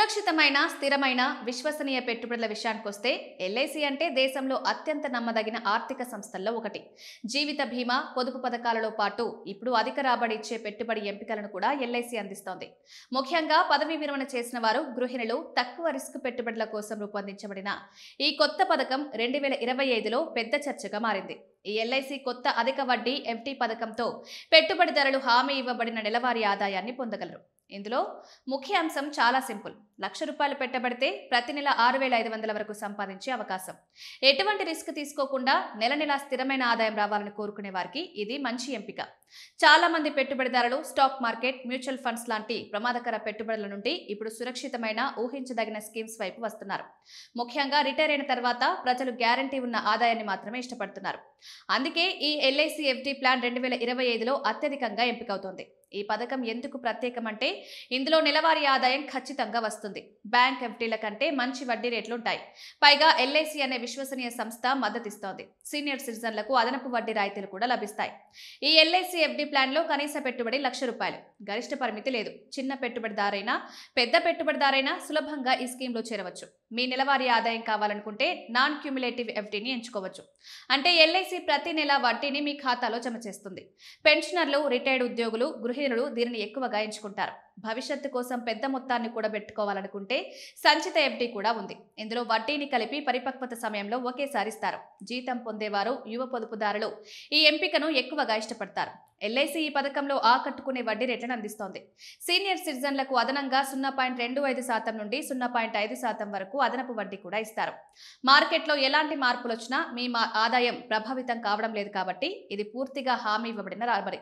సురక్షితమైన, స్థిరమైన, విశ్వసనీయ పెట్టుబడుల విషయానికొస్తే ఎల్ఐసి అంటే దేశంలో అత్యంత నమ్మదగిన ఆర్థిక సంస్థల్లో ఒకటి. జీవిత బీమా, పొదుపు పథకాలలో పాటు ఇప్పుడు అధిక రాబడి ఇచ్చే పెట్టుబడి ఎంపికలను కూడా ఎల్ఐసి అందిస్తోంది. ముఖ్యంగా పదవీ విరమణ చేసిన వారు, గృహిణులు తక్కువ రిస్క్ పెట్టుబడుల కోసం రూపొందించబడిన ఈ కొత్త పథకం 2025లో పెద్ద చర్చగా మారింది. ఈ ఎల్ఐసి కొత్త అధిక వడ్డీ ఎఫ్డి పథకంతో పెట్టుబడిదారులు హామీ ఇవ్వబడిన నెలవారీ ఆదాయాన్ని పొందగలరు. ఇందులో ముఖ్య అంశం చాలా సింపుల్. ₹1,00,000 పెట్టబడితే ప్రతి నెల 6,500 వరకు సంపాదించే అవకాశం. ఎటువంటి రిస్క్ తీసుకోకుండా నెల నెలా స్థిరమైన ఆదాయం రావాలని కోరుకునే వారికి ఇది మంచి ఎంపిక. చాలా మంది పెట్టుబడిదారులు స్టాక్ మార్కెట్, మ్యూచువల్ ఫండ్స్ లాంటి ప్రమాదకర పెట్టుబడుల నుండి ఇప్పుడు సురక్షితమైన, ఊహించదగిన స్కీమ్స్ వైపు వస్తున్నారు. ముఖ్యంగా రిటైర్ అయిన తర్వాత ప్రజలు గ్యారంటీ ఉన్న ఆదాయాన్ని మాత్రమే ఇష్టపడుతున్నారు. అందుకే ఈ ఎల్ఐసి ఎఫ్డి ప్లాన్ 2025లో అత్యధికంగా ఎంపికవుతోంది. ఈ పథకం ఎందుకు ప్రత్యేకమంటే ఇందులో నెలవారీ ఆదాయం ఖచ్చితంగా వస్తుంది. బ్యాంక్ ఎఫ్డీల కంటే మంచి వడ్డీ రేట్లుంటాయి. పైగా ఎల్ఐసి అనే విశ్వసనీయ సంస్థ మద్దతిస్తోంది. సీనియర్ సిటిజన్లకు అదనపు వడ్డీ రాయితీలు కూడా లభిస్తాయి. ఈ ఎల్ఐసి ఎఫ్డి ప్లాన్లో కనీస పెట్టుబడి ₹1,00,000. గరిష్ట పరిమితి లేదు. చిన్న పెట్టుబడిదారైనా, పెద్ద పెట్టుబడిదారైనా సులభంగా ఈ స్కీమ్లో చేరవచ్చు. మీ నెలవారీ ఆదాయం కావాలనుకుంటే నాన్ క్యూములేటివ్ ఎఫ్డీని ఎంచుకోవచ్చు. అంటే ఎల్ఐసి ప్రతి నెల వడ్డీని మీ ఖాతాలో జమ చేస్తుంది. పెన్షనర్లు, రిటైర్డ్ ఉద్యోగులు, గృహిణులు దీనిని ఎక్కువగా ఎంచుకుంటారు. భవిష్యత్తు కోసం పెద్ద మొత్తాన్ని కూడా పెట్టుకోవాలనుకుంటే సంచిత ఎఫ్డి కూడా ఉంది. ఇందులో వడ్డీని కలిపి పరిపక్వత సమయంలో ఒకేసారి ఇస్తారు. జీతం పొందేవారు, యువ పొదుపుదారులు ఈ ఎంపికను ఎక్కువగా ఇష్టపడతారు. ఎల్ఐసి ఈ పథకంలో ఆకట్టుకునే వడ్డీ రేట్లను అందిస్తోంది. సీనియర్ సిటిజన్లకు అదనంగా 0.25% నుండి 0.5% వరకు అదనపు వడ్డీ కూడా ఇస్తారు. మార్కెట్లో ఎలాంటి మార్పులు వచ్చినా మీ ఆదాయం ప్రభావితం కావడం లేదు కాబట్టి ఇది పూర్తిగా హామీ ఇవ్వబడిన రాబడి.